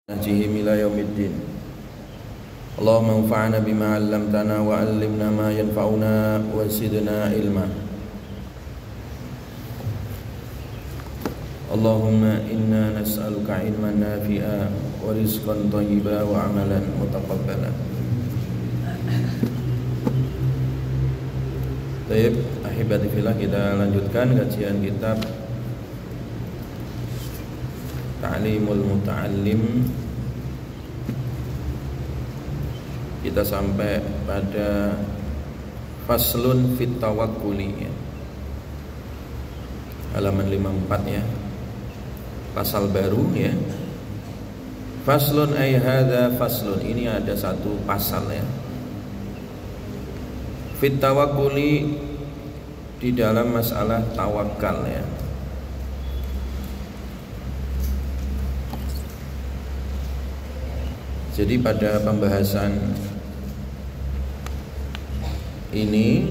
نهجهم إلى يوم الدين. اللهم انفعنا بما علمتنا وعلمنا ما ينفعنا وزدنا علما. اللهم إنا نسألك علما نافعا ورزقا طيبا وعملا متقبلا. Baik, ahibati fillah, kita lanjutkan kajian kitab Ta'limul Muta'allim. Kita sampai pada faslun fit tawakkuli, halaman 54 ya. Pasal baru ya. Faslun ay hadza faslun, ini ada satu pasal ya. Fit tawakkuli, di dalam masalah tawakal ya. Jadi pada pembahasan ini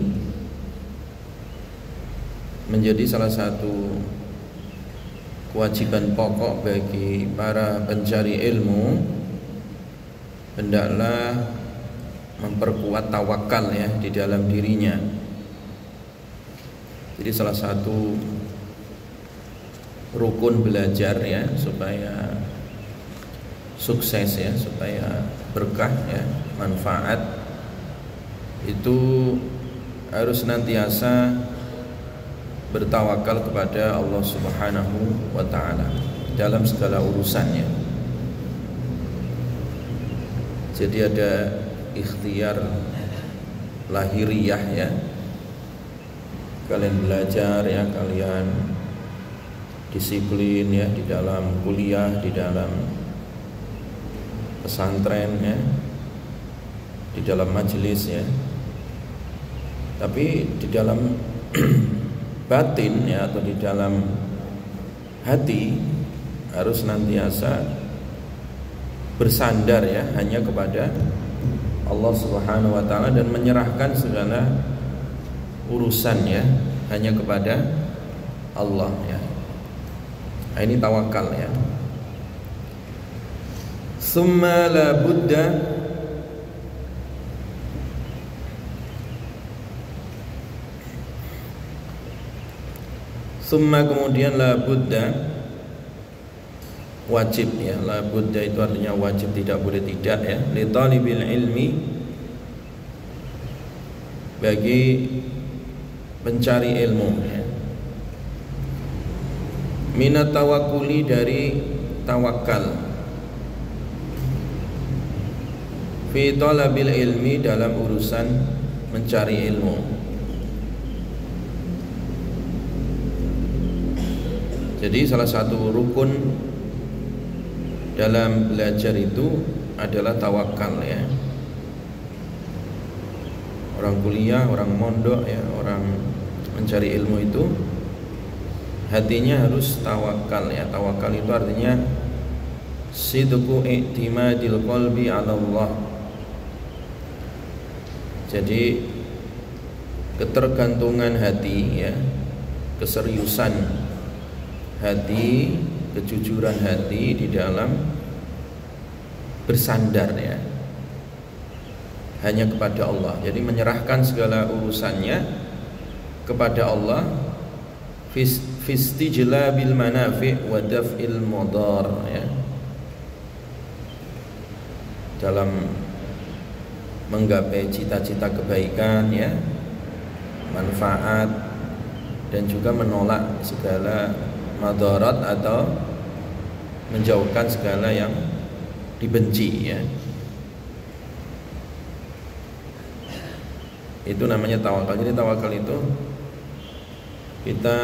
menjadi salah satu kewajiban pokok bagi para pencari ilmu, hendaklah memperkuat tawakal ya di dalam dirinya. Jadi salah satu rukun belajar ya, supaya sukses ya, supaya berkah ya, manfaat, itu harus senantiasa bertawakal kepada Allah Subhanahu wa ta'ala dalam segala urusannya. Jadi ada ikhtiar lahiriah ya, kalian belajar ya, kalian disiplin ya di dalam kuliah, di dalam pesantren ya, di dalam majelis ya. Tapi di dalam batin ya, atau di dalam hati, harus senantiasa bersandar ya hanya kepada Allah Subhanahu wa ta'ala, dan menyerahkan segala urusan ya hanya kepada Allah ya. Nah, ini tawakal ya. Summa la budda kemudian la budda, wajib ya. La budda itu artinya wajib, tidak boleh tidak ya. Li talibil ilmi, bagi pencari ilmu ya. Minat tawakkuli, dari tawakal. Fi talabil ilmi, dalam urusan mencari ilmu. Jadi salah satu rukun dalam belajar itu adalah tawakal ya. Orang kuliah, orang mondok ya, orang mencari ilmu itu hatinya harus tawakal ya. Tawakal itu artinya sidqu i'timadil qalbi 'ala Allah. Jadi ketergantungan hati ya, keseriusan hati, kejujuran hati di dalam bersandar ya hanya kepada Allah. Jadi menyerahkan segala urusannya kepada Allah, fistijlabil manafi' wa daf'il madar ya, dalam menggapai cita-cita kebaikan ya, manfaat, dan juga menolak segala madarat atau menjauhkan segala yang dibenci ya. Itu namanya tawakal. Jadi tawakal itu kita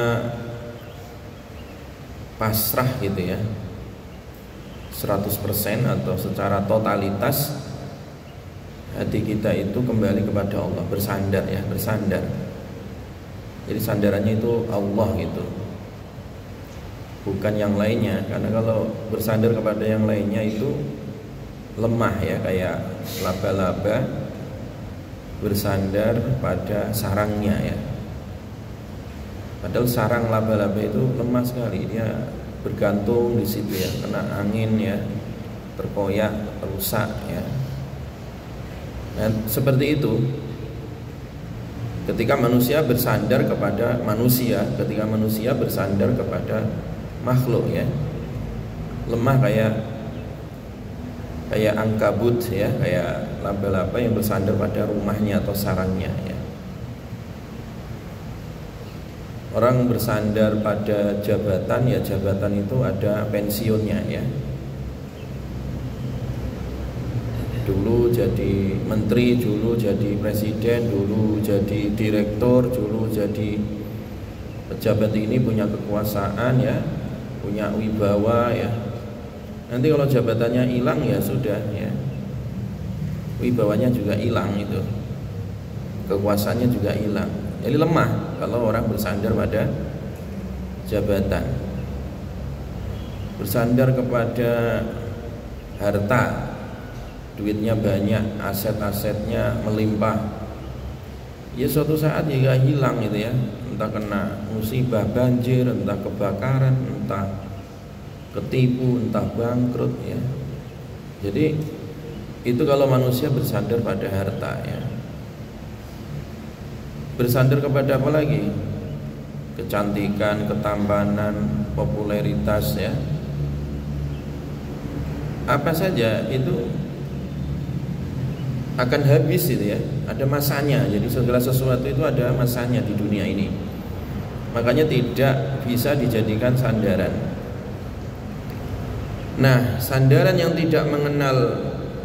pasrah gitu ya, 100% atau secara totalitas hati kita itu kembali kepada Allah, bersandar ya, bersandar. Jadi sandarannya itu Allah gitu, bukan yang lainnya. Karena kalau bersandar kepada yang lainnya itu lemah ya, kayak laba-laba bersandar pada sarangnya ya. Padahal sarang laba-laba itu lemah sekali, dia bergantung di situ ya, kena angin ya, terkoyak, rusak ya. Dan seperti itu ketika manusia bersandar kepada manusia, ketika manusia bersandar kepada makhluk ya, lemah kayak ankabut ya, kayak laba-laba yang bersandar pada rumahnya atau sarangnya ya. Orang bersandar pada jabatan ya, jabatan itu ada pensiunnya ya. Dulu jadi menteri, dulu jadi presiden, dulu jadi direktur, dulu jadi pejabat ini punya kekuasaan ya, punya wibawa ya. Nanti kalau jabatannya hilang ya sudah ya, wibawanya juga hilang itu, kekuasaannya juga hilang. Jadi lemah kalau orang bersandar pada jabatan, bersandar kepada harta, duitnya banyak, aset-asetnya melimpah, ya suatu saat juga hilang gitu ya, entah kena musibah banjir, entah kebakaran, entah ketipu, entah bangkrut ya. Jadi itu kalau manusia bersandar pada harta ya. Bersandar kepada apa lagi? Kecantikan, ketampanan, popularitas ya. Apa saja itu akan habis itu ya, ada masanya. Jadi segala sesuatu itu ada masanya di dunia ini. Makanya tidak bisa dijadikan sandaran. Nah, sandaran yang tidak mengenal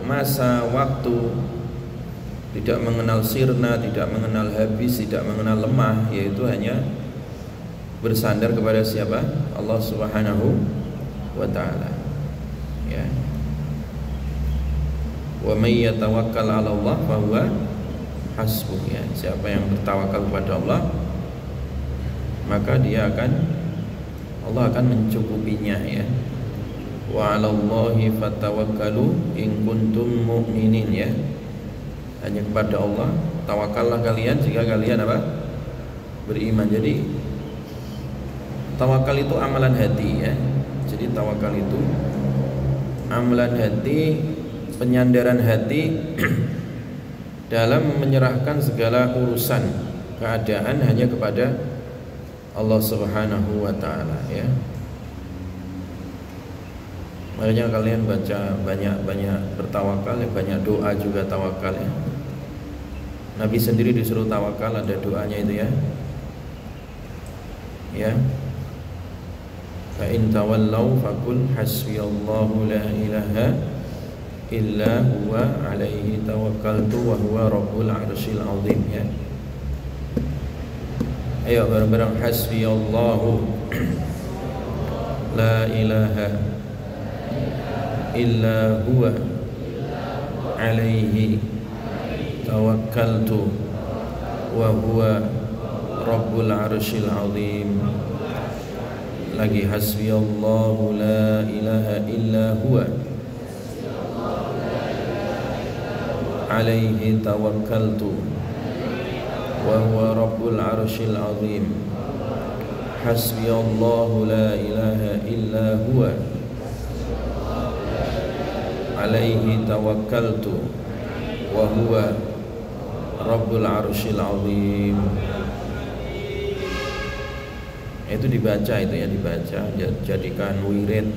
masa waktu, tidak mengenal sirna, tidak mengenal habis, tidak mengenal lemah, yaitu hanya bersandar kepada siapa? Allah Subhanahu wa ta'ala ya. Wa may yatawakkal 'ala Allah fa huwa hasbuh ya. Siapa yang bertawakal kepada Allah, maka Allah akan mencukupinya ya. Wa 'ala Allahi fatawakkalu in kuntum mu'minin ya. Hanya kepada Allah tawakallah kalian jika kalian apa? Beriman. Jadi tawakal itu amalan hati ya. Jadi tawakal itu amalan hati, penyandaran hati dalam menyerahkan segala urusan keadaan hanya kepada Allah Subhanahu wa ta'ala ya. Makanya kalian baca banyak bertawakal ya, banyak doa juga tawakal ya. Nabi sendiri disuruh tawakal, ada doanya itu ya. Ya. Fa in tawallaw faqul hasbiyallahu la ilaha illa huwa alaihi tawakkaltu wa huwa rabbul arsyil azim ya. Ayo bareng-bareng, hasbiyallahu la ilaha illa huwa alaihi tawakkaltu wa huwa rabbul arsyil azim. Lagi hasbiyallahu la ilaha illa huwa alaihi tawakkaltu wa huwa rabbul arsyil azim. Hasbiyallahu la ilaha illa huwa alaihi tawakkaltu wa huwa rabbul arsyil azim. Itu dibaca itu ya, dibaca, jadikan wirid,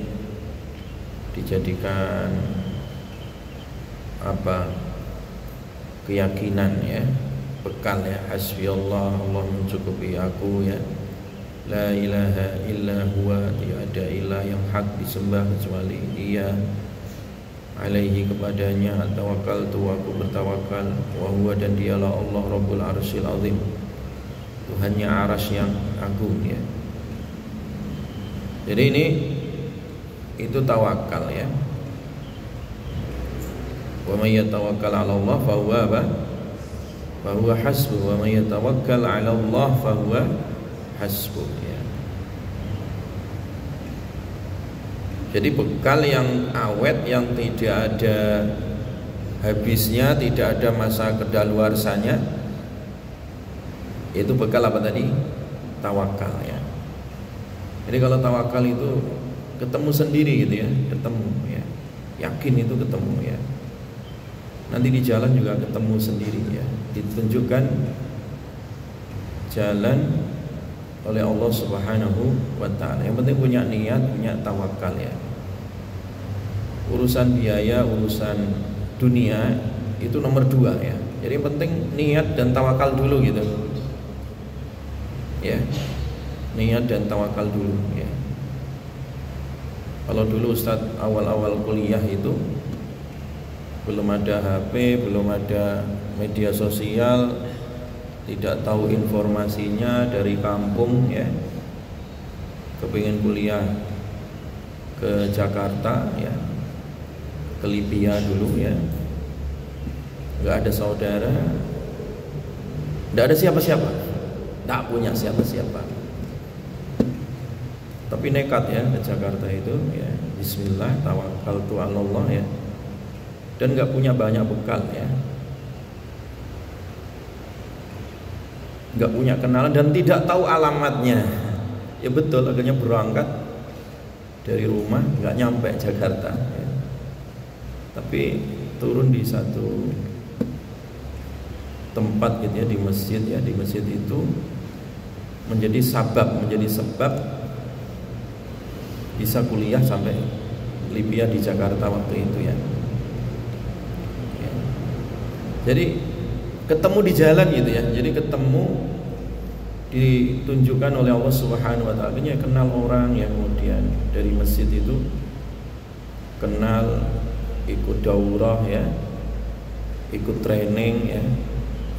dijadikan apa? Keyakinan ya, bekal ya. Hasbiyallah, Allah mencukupi aku ya. La ilaha illa huwa, tiada ilah yang hak disembah kecuali Dia. Alaihi, kepadanya, tawakkaltu, aku bertawakal, wa huwa, dan dialah Allah Rabbul Arsyil Azim, Tuhannya arasy yang agung ya. Jadi ini itu tawakal ya. Wa may yatawakkal 'ala Allah fa huwa hasbuh, wa may yatawakkal 'ala Allah fa huwa hasbuh ya. Jadi bekal yang awet, yang tidak ada habisnya, tidak ada masa kedaluarsanya, itu bekal apa tadi? Tawakal ya. Jadi kalau tawakal itu ketemu sendiri gitu ya, ketemu ya. yakin itu ketemu ya. Nanti di jalan juga ketemu sendiri ya, ditunjukkan jalan oleh Allah Subhanahu wa ta'ala. Yang penting punya niat, punya tawakal ya. Urusan biaya, urusan dunia itu nomor 2 ya. Jadi yang penting niat dan tawakal dulu gitu ya. Niat dan tawakal dulu ya. Kalau dulu Ustadz awal-awal kuliah itu belum ada HP, belum ada media sosial, tidak tahu informasinya, dari kampung ya, kepingin kuliah ke Jakarta ya, ke Libya dulu ya, nggak ada saudara, nggak ada siapa-siapa, nggak punya siapa-siapa, tapi nekat ya ke Jakarta itu ya, Bismillah, tawakkaltu 'ala Allah ya, dan nggak punya banyak bekal ya, nggak punya kenalan dan tidak tahu alamatnya. Ya betul, akhirnya berangkat dari rumah nggak nyampe Jakarta ya. Tapi turun di satu tempat gitu ya, di masjid ya. Di masjid itu menjadi sebab bisa kuliah sampai Libya di Jakarta waktu itu ya. Jadi ketemu di jalan gitu ya. Jadi ketemu, ditunjukkan oleh Allah Subhanahu wa ta'ala. Akhirnya kenal orang yang kemudian dari masjid itu kenal, ikut daurah ya, ikut training ya.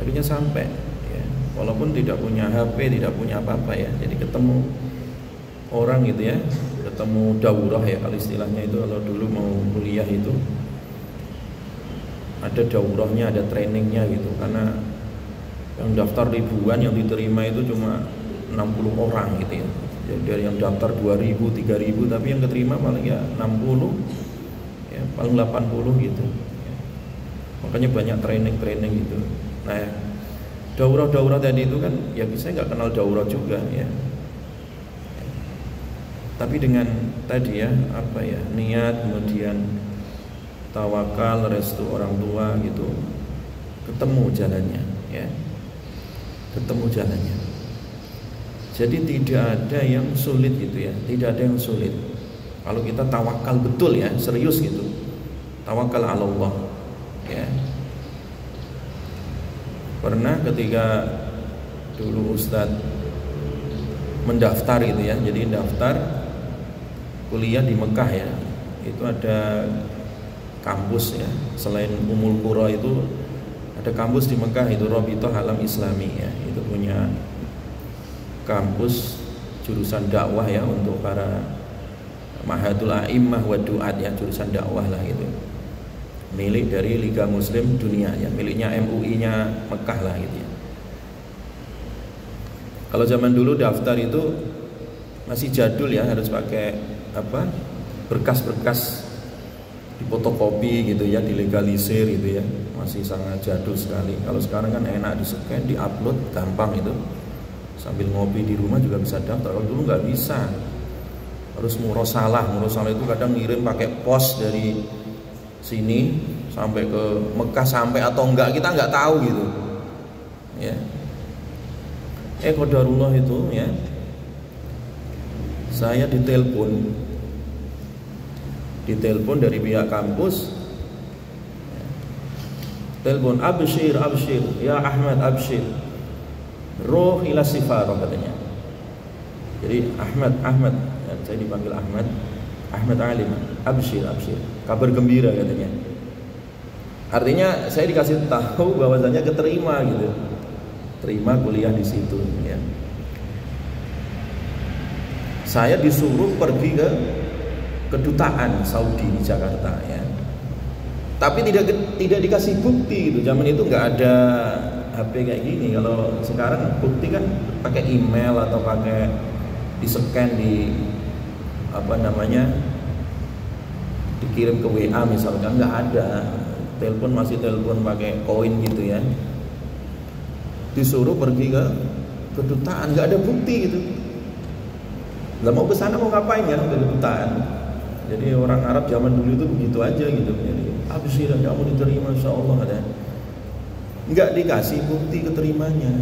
Akhirnya sampai ya. Walaupun tidak punya HP, tidak punya apa-apa ya. Jadi ketemu orang gitu ya, ketemu daurah ya kalau istilahnya itu. Kalau dulu mau kuliah itu ada daurahnya, ada trainingnya gitu. Karena yang daftar ribuan, yang diterima itu cuma 60 orang gitu ya. Jadi dari yang daftar 2000, 3000, tapi yang keterima paling ya 60 ya, paling 80 gitu ya. Makanya banyak training gitu. Nah ya, daurah tadi itu kan ya, saya nggak kenal daurah juga ya. Tapi dengan tadi ya, apa ya, niat, kemudian tawakal, restu orang tua gitu, ketemu jalannya ya, ketemu jalannya. Jadi tidak ada yang sulit gitu ya, tidak ada yang sulit kalau kita tawakal betul ya, serius gitu, tawakal ala Allah ya. Pernah ketika dulu Ustadz mendaftar gitu ya, jadi daftar kuliah di Mekah ya, itu ada kampus ya, selain Ummul Qura itu ada kampus di Mekah itu, Rabithah Alam Islami ya, itu punya kampus jurusan dakwah ya untuk para Mahadul A'immah wa Du'at ya, jurusan dakwah lah gitu, milik dari Liga Muslim Dunia ya, miliknya MUI-nya Mekah lah gitu ya. Kalau zaman dulu daftar itu masih jadul ya, harus pakai apa, berkas-berkas difotokopi gitu ya, dilegalisir gitu ya, masih sangat jadul sekali. Kalau sekarang kan enak, di scan, di upload, gampang itu, sambil ngopi di rumah juga bisa daftar. Kalau dulu nggak bisa, harus murosalah itu kadang ngirim pakai pos dari sini sampai ke Mekah, sampai atau enggak kita nggak tahu gitu ya. Qadarullah itu ya, saya ditelepon dari pihak kampus, telepon, abshir ya Ahmad, abshir, roh ila sifarah katanya. Jadi Ahmad ya, saya dipanggil Ahmad Alim, abshir, kabar gembira katanya. Artinya saya dikasih tahu bahwasanya keterima gitu, terima kuliah di situ ya. Saya disuruh pergi ke kedutaan Saudi di Jakarta ya, tapi tidak dikasih bukti gitu. Zaman itu nggak ada HP kayak gini. Kalau sekarang bukti kan pakai email atau pakai di scan, di apa namanya, dikirim ke WA misalkan. Nggak ada, telepon masih telepon pakai koin gitu ya. Disuruh pergi ke kedutaan, nggak ada bukti gitu. Nggak mau ke sana, mau ngapain ya ke kedutaan? Jadi orang Arab zaman dulu itu begitu aja gitu. Jadi abshir, kamu diterima insya Allah, katanya. Nggak dikasih bukti keterimanya.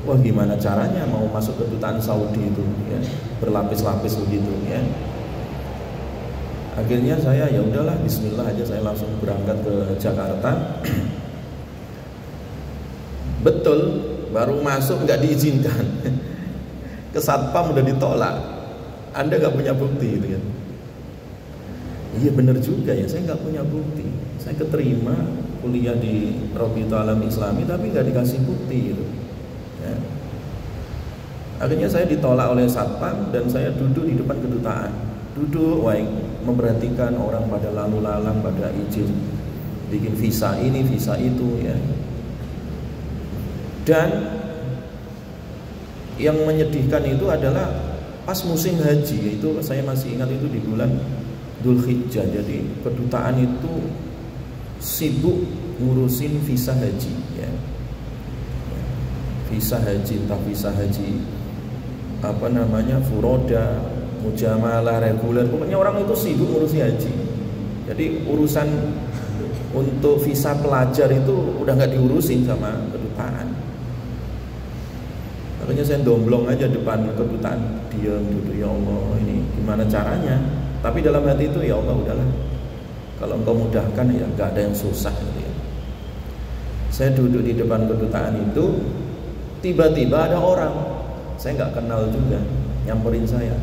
Wah, gimana caranya mau masuk kedutaan Saudi itu ya, berlapis-lapis begitu ya. Akhirnya saya ya udahlah, bismillah aja, saya langsung berangkat ke Jakarta. Betul, baru masuk nggak diizinkan. Ke satpam udah ditolak. Anda nggak punya bukti gitu kan. Iya benar juga ya, saya nggak punya bukti. Saya keterima kuliah di Rabithah Alam Islami tapi nggak dikasih bukti gitu. Ya. Akhirnya saya ditolak oleh satpam dan saya duduk di depan kedutaan. Duduk, memperhatikan orang pada lalu lalang, pada izin bikin visa ini, visa itu ya. Dan yang menyedihkan itu adalah pas musim haji, itu saya masih ingat itu di bulan Dzulhijjah. Jadi kedutaan itu sibuk ngurusin visa haji ya. Visa haji, entah visa haji apa namanya, furoda, mujamalah, reguler, pokoknya orang itu sibuk ngurusi haji. Jadi urusan untuk visa pelajar itu udah nggak diurusin sama kedutaan. Makanya saya domblong aja depan kedutaan, diam duduk, ya Allah ini gimana caranya. Tapi dalam hati itu ya Allah udahlah, kalau engkau mudahkan ya nggak ada yang susah gitu ya. Saya duduk di depan kedutaan itu, tiba-tiba ada orang saya nggak kenal juga nyamperin saya.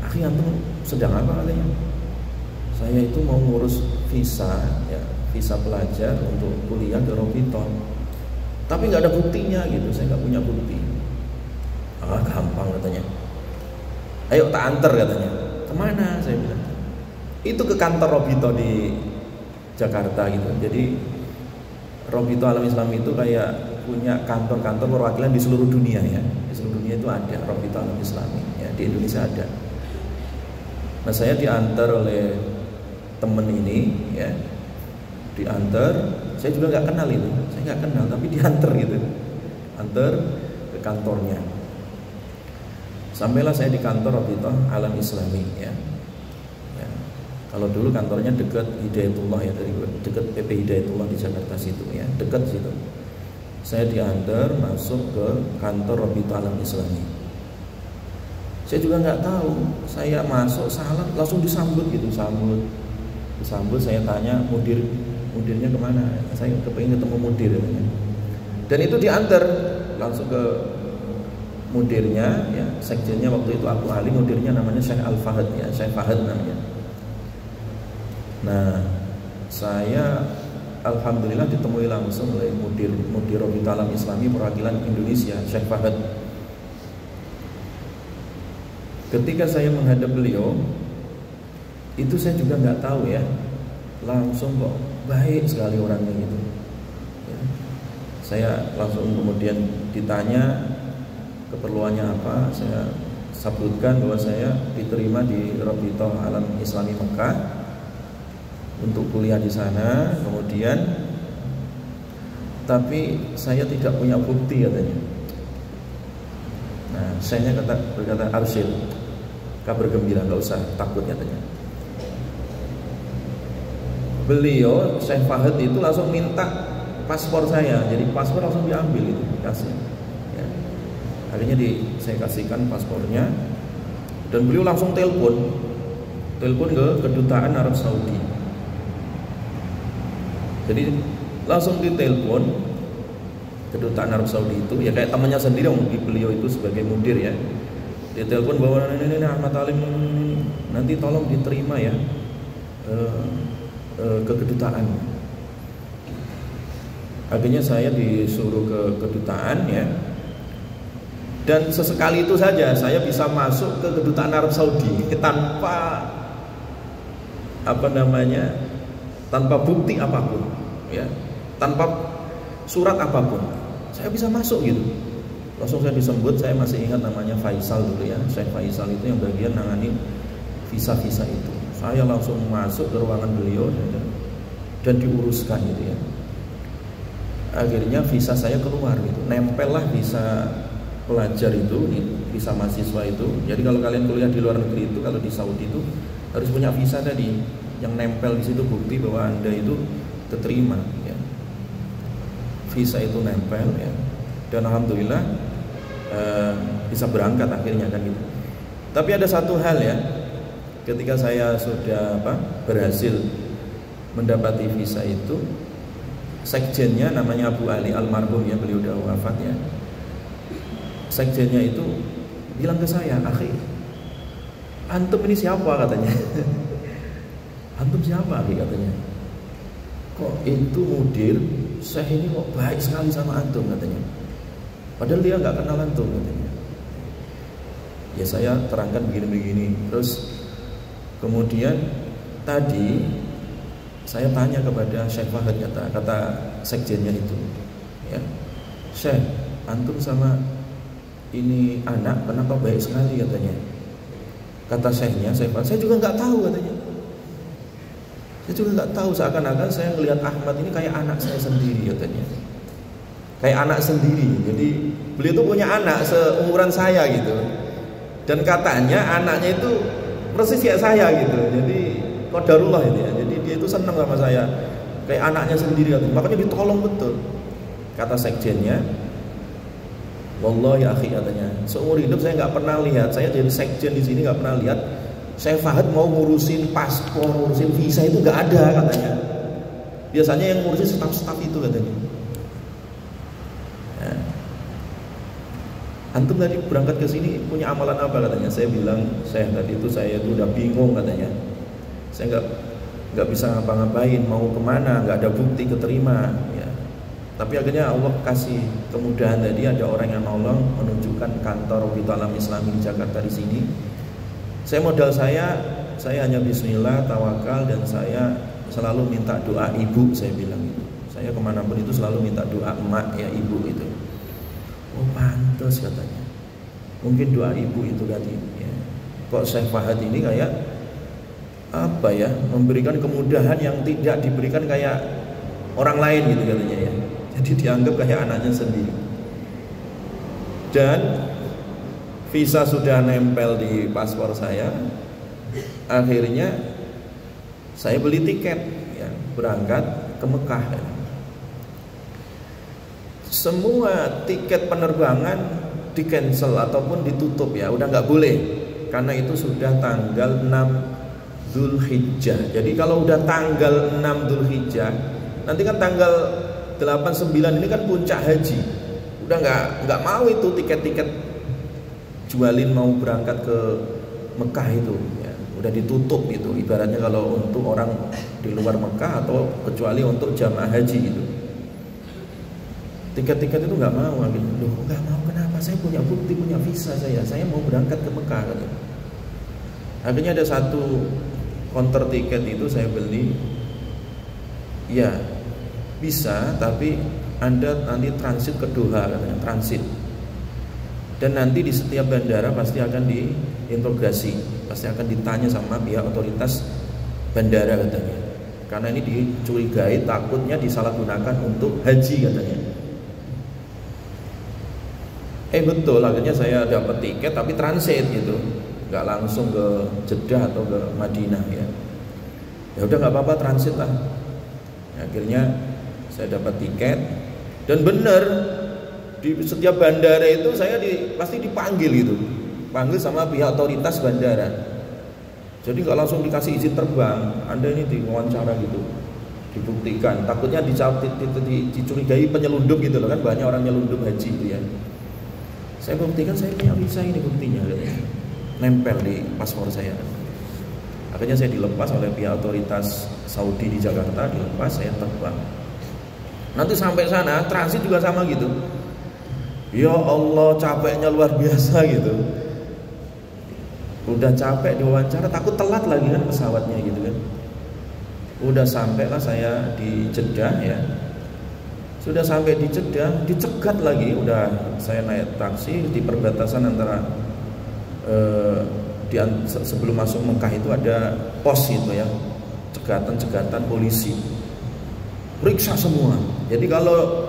Akhi, antum sedang apa katanya? Saya itu mau ngurus visa ya, visa pelajar untuk kuliah ke Rabithah, tapi nggak ada buktinya gitu, saya nggak punya bukti. Ah, gampang katanya. Ayo tak antar katanya. Kemana? Saya bilang. Itu ke kantor Rabithah di Jakarta gitu. Jadi Rabithah Alam Islam itu kayak punya kantor-kantor perwakilan di seluruh dunia ya. Di seluruh dunia itu ada Rabithah Alam Islam ya. Di Indonesia ada. Nah, saya diantar oleh temen ini ya. Diantar, saya juga nggak kenal itu. Saya nggak kenal tapi diantar gitu. Antar ke kantornya. Sampailah saya di kantor Rabithah Alam Islami ya. Ya. Kalau dulu kantornya dekat Hidayatullah ya, dari dekat PP Hidayatullah di Jakarta situ ya, dekat situ. Saya diantar masuk ke kantor Rabithah Alam Islami. Saya juga nggak tahu, saya masuk salam langsung disambut gitu, disambut. Saya tanya mudirnya kemana? Saya kepengin ketemu mudir ya. Dan itu diantar langsung ke mudirnya ya, sekjennya waktu itu Abu Ali, mudirnya namanya Syekh Al-Fahad ya, Syekh Fahad namanya. Nah, saya alhamdulillah ditemui langsung oleh mudir Rabithah Alam Islami perwakilan Indonesia, Syekh Fahad. Ketika saya menghadap beliau, itu saya juga nggak tahu ya, langsung kok baik sekali orangnya gitu. Ya. Saya langsung kemudian ditanya keperluannya apa, saya sebutkan bahwa saya diterima di Rabithah Alam Islami Mekah untuk kuliah di sana, kemudian tapi saya tidak punya bukti katanya. Nah, saya berkata abshir, kabar gembira, nggak usah takut katanya. Beliau Syekh Fahad itu langsung minta paspor saya, jadi paspor langsung diambil itu, dikasih. Akhirnya saya kasihkan paspornya dan beliau langsung telepon ke kedutaan Arab Saudi. Jadi langsung ditelepon kedutaan Arab Saudi itu ya, kayak temannya sendiri, beliau itu sebagai mudir ya. Ditelepon bahwa ini Ahmad Alim nanti tolong diterima ya ke kedutaan. Akhirnya saya disuruh ke kedutaan ya. Dan sesekali itu saja saya bisa masuk ke kedutaan Arab Saudi tanpa tanpa bukti apapun ya, tanpa surat apapun. Saya bisa masuk gitu. Langsung saya disebut, saya masih ingat namanya Faisal dulu ya, Syekh Faisal itu yang bagian nangani visa-visa itu. Saya langsung masuk ke ruangan beliau dan diuruskan gitu ya. Akhirnya visa saya keluar gitu, nempel lah visa pelajar itu, visa mahasiswa itu. Jadi kalau kalian kuliah di luar negeri itu, kalau di Saudi itu harus punya visa tadi yang nempel di situ, bukti bahwa Anda itu diterima ya. Visa itu nempel ya. Dan alhamdulillah bisa berangkat akhirnya kan gitu. Tapi ada satu hal ya, ketika saya sudah berhasil mendapati visa itu, sekjennya namanya Abu Ali almarhum ya, beliau udah wafat ya. Sekjennya itu bilang ke saya, "Akhi, antum ini siapa?" katanya. "Antum siapa?" akhi katanya. "Kok itu mudir Syekh ini kok baik sekali sama antum?" katanya. Padahal dia nggak kenal antum katanya. Ya saya terangkan begini-begini. Terus kemudian tadi saya tanya kepada Syekh Fahad, kata sekjennya itu, ya, "Syekh, antum sama ini anak kenapa baik sekali?" katanya. Kata Syekhnya, Syekh Fahad, "Saya juga nggak tahu," katanya. "Saya juga nggak tahu, seakan-akan saya melihat Ahmad ini kayak anak saya sendiri," katanya. Kayak anak sendiri. Jadi beliau tuh punya anak seumuran saya gitu. Dan katanya anaknya itu persis kayak saya gitu. Jadi qadarullah itu ya. Jadi dia itu senang sama saya, kayak anaknya sendiri gitu. Makanya ditolong betul. Kata sekjennya, "Wallahi ya akhi," katanya, "seumur hidup saya nggak pernah lihat, saya jadi sekjen di sini nggak pernah lihat Syekh Fahad mau ngurusin paspor, ngurusin visa itu nggak ada," katanya. "Biasanya yang ngurusin staf-staf itu," katanya. Ya. "Antum tadi berangkat ke sini punya amalan apa?" katanya. Saya bilang, "Syekh, tadi itu saya itu udah bingung," katanya. "Saya nggak bisa ngapa-ngapain, mau kemana, nggak ada bukti keterima ya. Tapi akhirnya Allah kasih kemudahan, tadi ada orang yang nolong menunjukkan kantor Rabitul Alam Islami di Jakarta di sini. Saya modal saya hanya bismillah, tawakal, dan saya selalu minta doa ibu," saya bilang itu. Saya kemanapun itu selalu minta doa emak ya, ibu itu. "Oh pantas," katanya, "mungkin doa ibu itu tadi ya. Kok Syekh Fahad ini kayak apa ya, memberikan kemudahan yang tidak diberikan kayak orang lain gitu," katanya ya. Jadi dianggap kayak anaknya sendiri. Dan visa sudah nempel di paspor saya. Akhirnya saya beli tiket ya, berangkat ke Mekah ya. Semua tiket penerbangan di cancel ataupun ditutup ya, udah nggak boleh, karena itu sudah tanggal 6 Dzulhijjah. Jadi kalau udah tanggal 6 Dzulhijjah, nanti kan tanggal 8, 9 ini kan puncak haji. Udah nggak mau itu tiket-tiket jualin mau berangkat ke Mekah itu ya, udah ditutup itu. Ibaratnya kalau untuk orang di luar Mekah atau kecuali untuk jamaah haji itu. Tiket-tiket itu nggak mau. Loh, nggak mau kenapa? Saya punya bukti, punya visa saya mau berangkat ke Mekah katanya. Akhirnya ada satu counter tiket itu saya beli. Ya bisa, tapi Anda nanti transit ke Doha katanya, transit. Dan nanti di setiap bandara pasti akan diinterogasi, pasti akan ditanya sama pihak otoritas bandara katanya. Karena ini dicurigai takutnya disalahgunakan untuk haji katanya. Betul, akhirnya saya dapat tiket tapi transit gitu, nggak langsung ke Jeddah atau ke Madinah ya. Ya udah nggak apa-apa, transit lah. Akhirnya saya dapat tiket, dan benar di setiap bandara itu saya pasti dipanggil gitu, panggil sama pihak otoritas bandara. Jadi nggak langsung dikasih izin terbang, Anda ini diwawancara gitu, dibuktikan. Takutnya dicurigai penyelundup gitu loh, kan banyak orang nyelundup haji itu ya. Saya buktikan saya punya visa, ini buktinya katanya, nempel di paspor saya. Akhirnya saya dilepas oleh pihak otoritas Saudi di Jakarta, dilepas, saya terbang. Nanti sampai sana transit juga sama gitu. Ya Allah, capeknya luar biasa gitu. Udah capek diwawancara, takut telat lagi kan pesawatnya gitu kan. Udah sampailah saya di Jeddah ya. Sudah sampai di Jeddah, dicegat lagi. Udah saya naik taksi di perbatasan antara sebelum masuk Mekah itu ada pos itu ya, cegatan polisi, periksa semua. Jadi kalau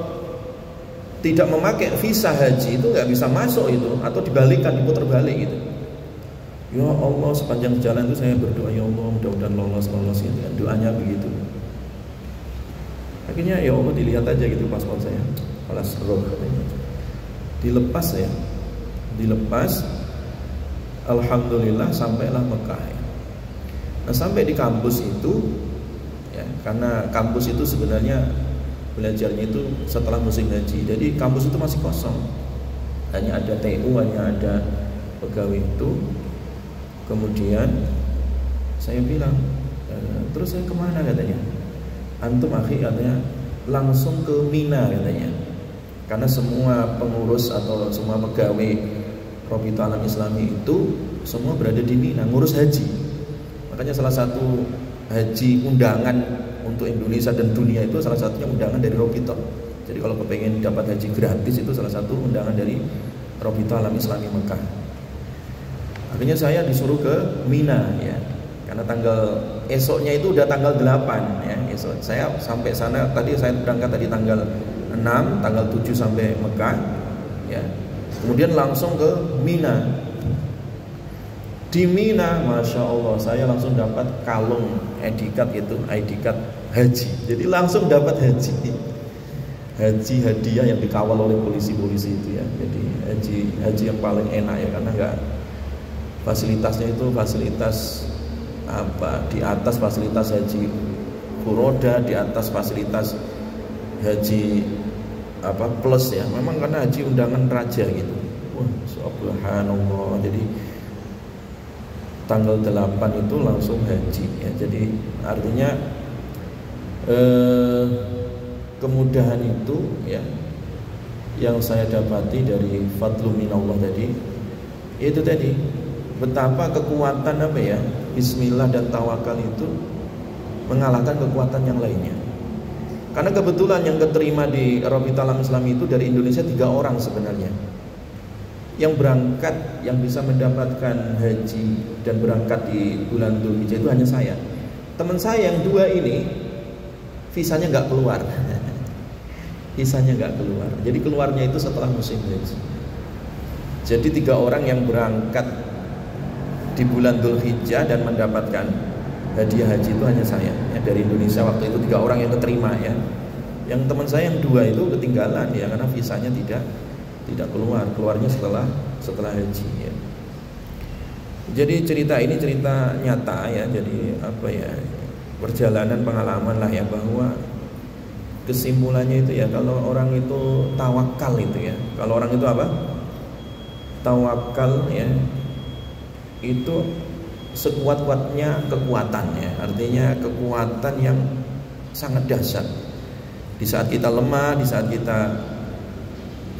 tidak memakai visa haji itu nggak bisa masuk itu, atau dibalikkan, diputar balik gitu. Ya Allah, sepanjang jalan itu saya berdoa, ya Allah mudah-mudahan lolos gitu kan, doanya begitu. Akhirnya ya Allah dilihat aja gitu paspor saya, kelas roh katanya. Dilepas ya, dilepas. Alhamdulillah sampailah Mekah ya. Nah sampai di kampus itu ya, karena kampus itu sebenarnya belajarnya itu setelah musim haji, jadi kampus itu masih kosong, hanya ada TU, hanya ada pegawai itu. Kemudian saya bilang, terus saya kemana katanya? Antum akhi katanya langsung ke Mina katanya, karena semua pengurus atau semua pegawai Rabithah Alam Islami itu semua berada di Mina ngurus haji. Makanya salah satu haji undangan untuk Indonesia dan dunia itu salah satunya undangan dari Rabithah. Jadi kalau kepengen dapat haji gratis itu salah satu undangan dari Rabithah Alam Islami Mekah. Akhirnya saya disuruh ke Mina ya, karena esoknya itu udah tanggal 8 ya. Esok saya sampai sana tadi, saya berangkat tadi tanggal 6, tanggal 7 sampai Mekah ya. Kemudian langsung ke Mina. Di Mina, masya Allah, saya langsung dapat kalung ID card itu, ID card haji. Jadi langsung dapat haji hadiah yang dikawal oleh polisi-polisi itu ya. Jadi haji yang paling enak ya, karena enggak, fasilitasnya itu fasilitas apa, di atas fasilitas haji furoda, di atas fasilitas haji apa plus ya, memang karena haji undangan raja gitu. Wah, subhanallah. Jadi tanggal 8 itu langsung haji ya. Jadi artinya kemudahan itu ya yang saya dapati dari fadlu minallah tadi, itu tadi betapa kekuatan apa ya, bismillah dan tawakal itu mengalahkan kekuatan yang lainnya. Karena kebetulan yang keterima di Rabithah Alam Islami itu dari Indonesia 3 orang sebenarnya. Yang berangkat, yang bisa mendapatkan haji dan berangkat di bulan Dzulhijjah itu hanya saya. Teman saya yang 2 ini visanya nggak keluar. Visanya nggak keluar. Jadi keluarnya itu setelah musim haji. Jadi 3 orang yang berangkat di bulan Dzulhijjah dan mendapatkan hadiah haji itu hanya saya ya, dari Indonesia waktu itu 3 orang yang keterima ya. Yang teman saya yang 2 itu ketinggalan ya, karena visanya tidak keluarnya setelah haji ya. Jadi cerita ini cerita nyata ya, jadi apa ya, perjalanan pengalaman lah ya, bahwa kesimpulannya itu ya, kalau orang itu tawakal itu ya, kalau orang itu apa, tawakal ya, itu sekuat-kuatnya kekuatan ya, artinya kekuatan yang sangat dahsyat. Di saat kita lemah, di saat kita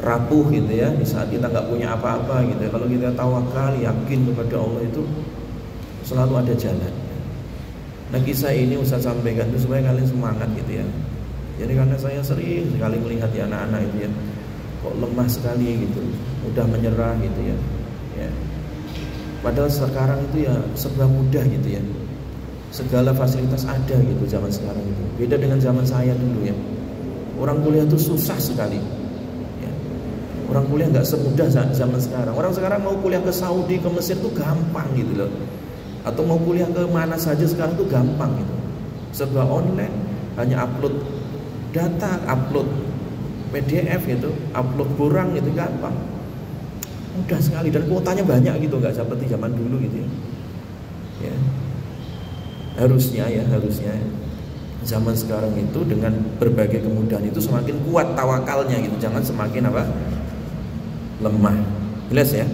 rapuh gitu ya, di saat kita nggak punya apa-apa gitu ya, kalau kita tawakal, yakin kepada Allah, itu selalu ada jalan. Nah kisah ini Ustaz sampaikan itu supaya kalian semangat gitu ya. Jadi karena saya sering sekali melihat ya anak-anak itu ya, kok lemah sekali gitu, mudah menyerah gitu ya. Ya. Padahal sekarang itu ya serba mudah gitu ya, segala fasilitas ada gitu zaman sekarang itu. Beda dengan zaman saya dulu ya, orang kuliah itu susah sekali ya. Orang kuliah nggak semudah zaman sekarang. Orang sekarang mau kuliah ke Saudi, ke Mesir tuh gampang gitu loh, atau mau kuliah ke mana saja sekarang tuh gampang gitu, serba online, hanya upload data, upload PDF gitu, upload borang gitu, gampang, mudah sekali, dan kuotanya banyak gitu, nggak seperti zaman dulu gitu ya. Ya. Harusnya zaman sekarang itu dengan berbagai kemudahan itu semakin kuat tawakalnya gitu, jangan semakin apa, lemah. Jelas ya.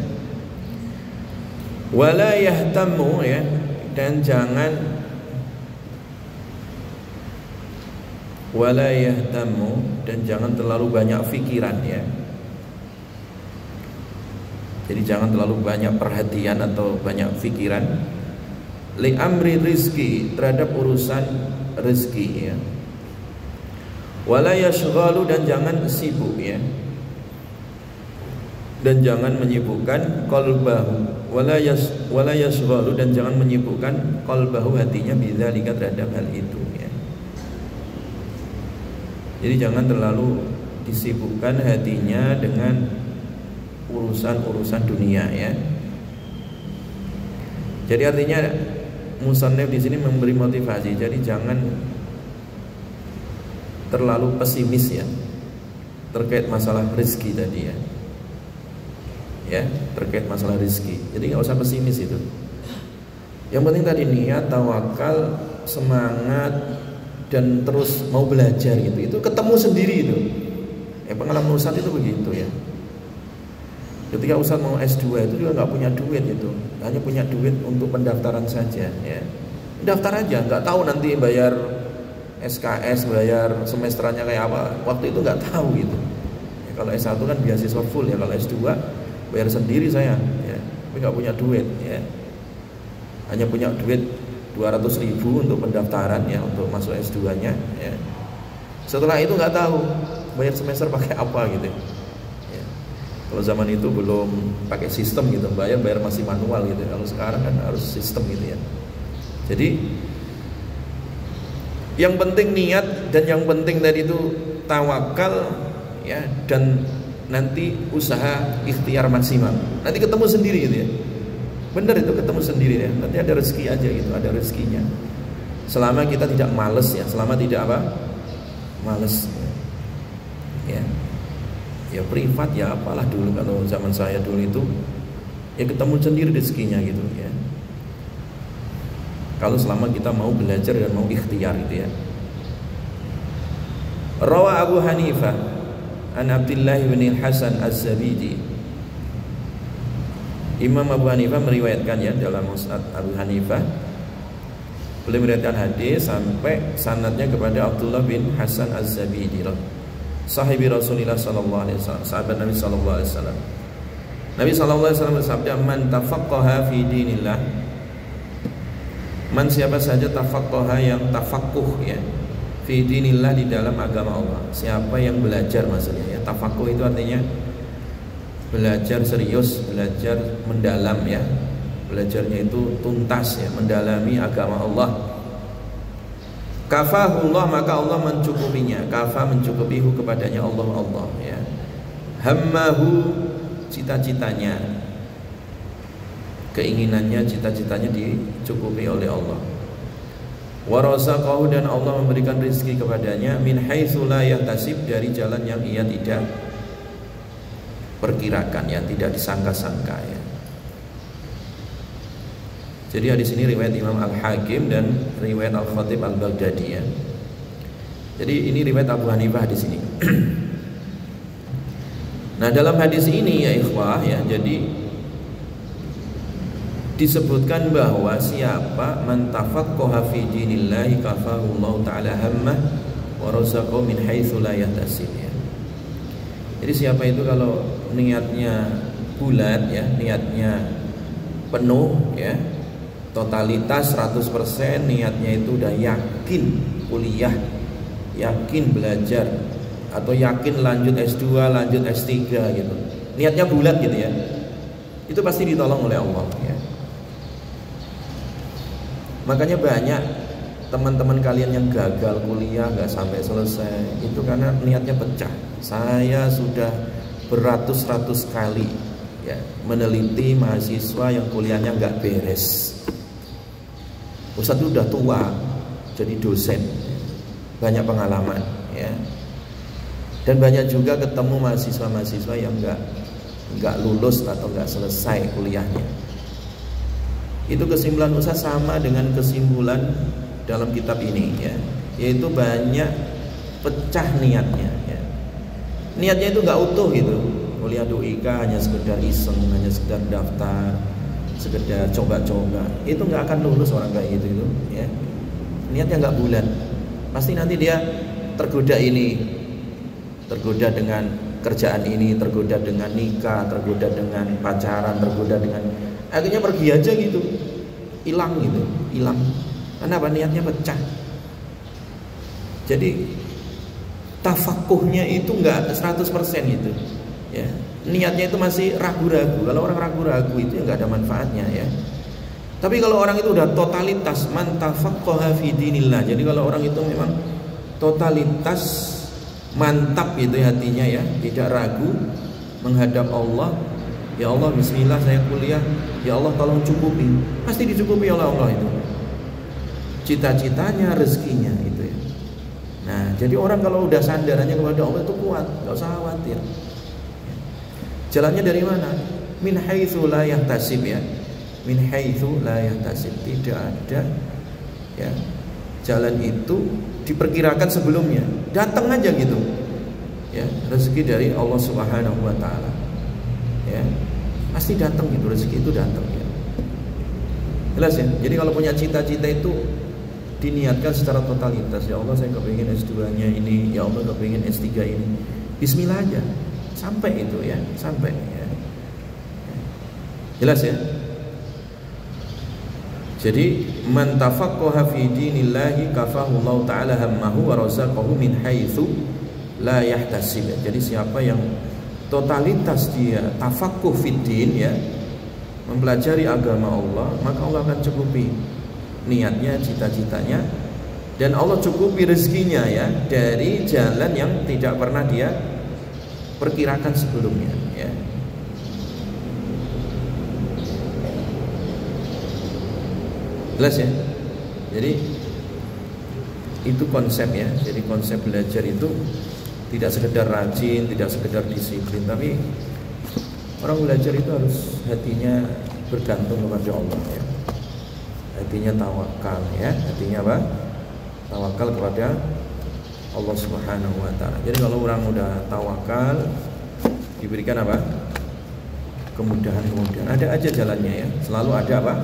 Wala yahtamu ya, dan jangan wala yahtamu, dan jangan terlalu banyak pikiran ya. Jadi jangan terlalu banyak perhatian atau banyak pikiran li amri rizki, terhadap urusan rezeki ya. Wala yashghalu, dan jangan sibuk ya, dan jangan menyibukkan qalbahu, wala yashghalu, dan jangan menyibukkan qalbahu, hatinya, bidzalika, terhadap hal itu ya. Jadi jangan terlalu disibukkan hatinya dengan urusan-urusan dunia ya. Jadi artinya musannif di sini memberi motivasi. Jadi jangan terlalu pesimis ya terkait masalah rezeki tadi ya. Ya, terkait masalah rezeki. Jadi nggak usah pesimis itu. Yang penting tadi niat, tawakal, semangat, dan terus mau belajar gitu. Itu ketemu sendiri itu. Pengalaman Ustadz itu begitu ya. Ketika Ustadz mau S2 itu juga nggak punya duit itu, hanya punya duit untuk pendaftaran saja ya. Daftar aja, nggak tahu nanti bayar SKS, bayar semesterannya kayak apa. Waktu itu nggak tahu gitu. Ya, kalau S1 kan beasiswa full ya, kalau S2 bayar sendiri saya ya. Tapi nggak punya duit ya. Hanya punya duit 200.000 untuk pendaftaran ya, untuk masuk S2-nya ya. Setelah itu nggak tahu bayar semester pakai apa gitu ya. Kalau zaman itu belum pakai sistem gitu, bayar masih manual gitu. Kalau sekarang kan harus sistem gitu ya. Jadi yang penting niat, dan yang penting tadi itu tawakal ya, dan nanti usaha ikhtiar maksimal. Nanti ketemu sendiri gitu ya. Bener itu, ketemu sendiri ya. Nanti ada rezeki aja gitu, ada rezekinya. Selama kita tidak males ya, selama tidak apa? Males. Ya. Ya privat ya apalah dulu, kalau zaman saya dulu itu ya ketemu sendiri rezekinya gitu ya. Kalau selama kita mau belajar dan mau ikhtiar gitu ya. Rawa Abu Hanifah an Abdullah bin Hasan Az-Zabidi. Imam Abu Hanifah meriwayatkan ya, dalam Musnad Abu Hanifah, beliau meriwayatkan hadis sampai sanadnya kepada Abdullah bin Hasan Az-Zabidi, sahibi Rasulullah sallallahu alaihi wasallam, sahabat Nabi sallallahu alaihi wasallam. Nabi sallallahu alaihi wasallam bersabda, "Man tafaqqaha fi dinillah." Man, siapa saja tafaqqaha, yang tafaqquh ya, fi dinillah, di dalam agama Allah. Siapa yang belajar maksudnya ya. Tafaqquh itu artinya belajar serius, belajar mendalam ya. Belajarnya itu tuntas ya, mendalami agama Allah. Kafahullah, maka Allah mencukupinya. Kafa, mencukupihu, kepadanya Allah ya. Hammahu, cita-citanya, keinginannya, cita-citanya dicukupi oleh Allah. Warazaqahu, dan Allah memberikan rezeki kepadanya, min haitsu la yahtasib, dari jalan yang ia tidak perkirakan ya, tidak disangka-sangka ya. Jadi hadis ini riwayat Imam Al-Hakim dan riwayat Al-Khatib Al-Baghdadi ya. Jadi ini riwayat Abu Hanifah di sini. Nah, dalam hadis ini ya ikhwah ya, jadi disebutkan bahwa siapa man tafaqqaha fi dinillahi kafahullahu ta'ala hammah wa razaqahu min haitsu la yahtasib ya. Jadi siapa itu kalau niatnya bulat ya, niatnya penuh ya, totalitas 100%, niatnya itu udah yakin kuliah, yakin belajar, atau yakin lanjut S2, lanjut S3 gitu, niatnya bulat gitu ya, itu pasti ditolong oleh Allah ya. Makanya banyak teman-teman kalian yang gagal kuliah, gak sampai selesai, itu karena niatnya pecah. Saya sudah beratus-ratus kali ya meneliti mahasiswa yang kuliahnya gak beres. Ustadz itu udah tua jadi dosen, banyak pengalaman ya. Dan banyak juga ketemu mahasiswa-mahasiswa yang gak lulus atau gak selesai kuliahnya. Itu kesimpulan Ustaz sama dengan kesimpulan dalam kitab ini ya, yaitu banyak pecah niatnya ya. Niatnya itu nggak utuh gitu. Kuliah DOIK hanya sekedar iseng, hanya sekedar daftar, sekedar coba-coba, itu nggak akan lulus orang kayak gitu itu ya. Niatnya nggak bulat, pasti nanti dia tergoda ini, tergoda dengan kerjaan ini, tergoda dengan nikah, tergoda dengan pacaran, tergoda dengan, akhirnya pergi aja gitu, hilang gitu, hilang. Kenapa? Niatnya pecah. Jadi tafakuhnya itu nggak 100% gitu, ya. Niatnya itu masih ragu-ragu. Kalau orang ragu-ragu itu nggak ada manfaatnya ya. Tapi kalau orang itu udah totalitas, man tafaqqaha fi dinillah. Jadi kalau orang itu memang totalitas, mantap gitu hatinya ya, tidak ragu menghadap Allah, Ya Allah, bismillah saya kuliah, ya Allah tolong cukupi. Pasti dicukupi oleh Allah itu. Cita-citanya, rezekinya itu ya. Nah, jadi orang kalau udah sandarannya kepada Allah itu kuat, enggak usah khawatir. Jalannya dari mana? Min haitsu la yahtasib ya. Min haitsu la yahtasib. Tidak ada ya. Jalan itu diperkirakan sebelumnya. Datang aja gitu. Ya, rezeki dari Allah Subhanahu wa taala. Ya. Pasti datang gitu, rezeki itu datang ya. Jelas ya? Jadi kalau punya cita-cita itu diniatkan secara totalitas. Ya Allah, saya kepingin S2-nya ini, ya Allah kepingin S3 ini. Bismillah aja. Sampai itu ya, sampai ya. Jelas ya? Jadi man tafaqqaha fi dinillahi kafahu Allah taala hammahu wa razaqahu min haitsu la yahtasib. Jadi siapa yang totalitas dia tafaqquh fid din ya, mempelajari agama Allah, maka Allah akan cukupi niatnya, cita-citanya, dan Allah cukupi rezekinya ya dari jalan yang tidak pernah dia perkirakan sebelumnya ya. Jelas ya? Jadi itu konsep ya. Jadi konsep belajar itu tidak sekedar rajin, tidak sekedar disiplin, tapi orang belajar itu harus hatinya bergantung kepada Allah ya. Hatinya tawakal ya. Hatinya apa? Tawakal kepada Allah Subhanahu wa taala. Jadi kalau orang udah tawakal, diberikan apa? Kemudahan-kemudahan. Ada aja jalannya ya. Selalu ada apa?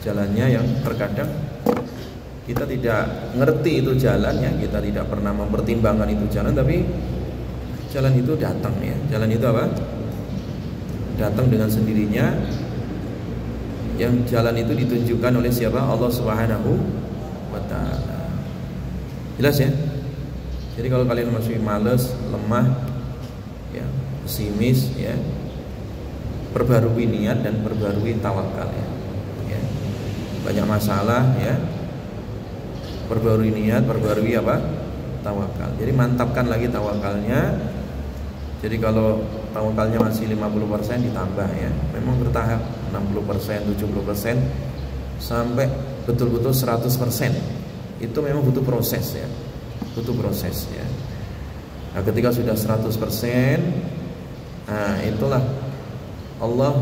Jalannya yang terkadang kita tidak ngerti itu jalannya, kita tidak pernah mempertimbangkan itu jalan, tapi jalan itu datang ya. Jalan itu apa? Datang dengan sendirinya. Yang jalan itu ditunjukkan oleh siapa? Allah Subhanahu wa taala. Jelas ya? Jadi kalau kalian masih malas, lemah, ya, pesimis, ya, perbarui niat dan perbarui tawakal ya. Ya. Banyak masalah, ya, perbarui niat, perbarui apa? Tawakal. Jadi mantapkan lagi tawakalnya. Jadi kalau tawakalnya masih 50% ditambah ya. Memang bertahap 60%, 70% sampai betul-betul 100%. Itu memang butuh proses ya. Butuh proses ya. Nah, ketika sudah 100%, nah itulah Allah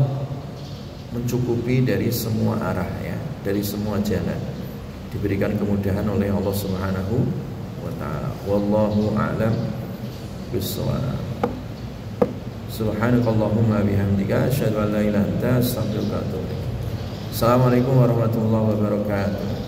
mencukupi dari semua arah ya, dari semua jalan. Diberikan kemudahan oleh Allah Subhanahu wa taala. Wallahu a'lam bissawab. Subhanakallahumma bihamdika asyhadu an la ilaha illa anta astaghfiruka wa atubu ilaik. Assalamualaikum warahmatullahi wabarakatuh.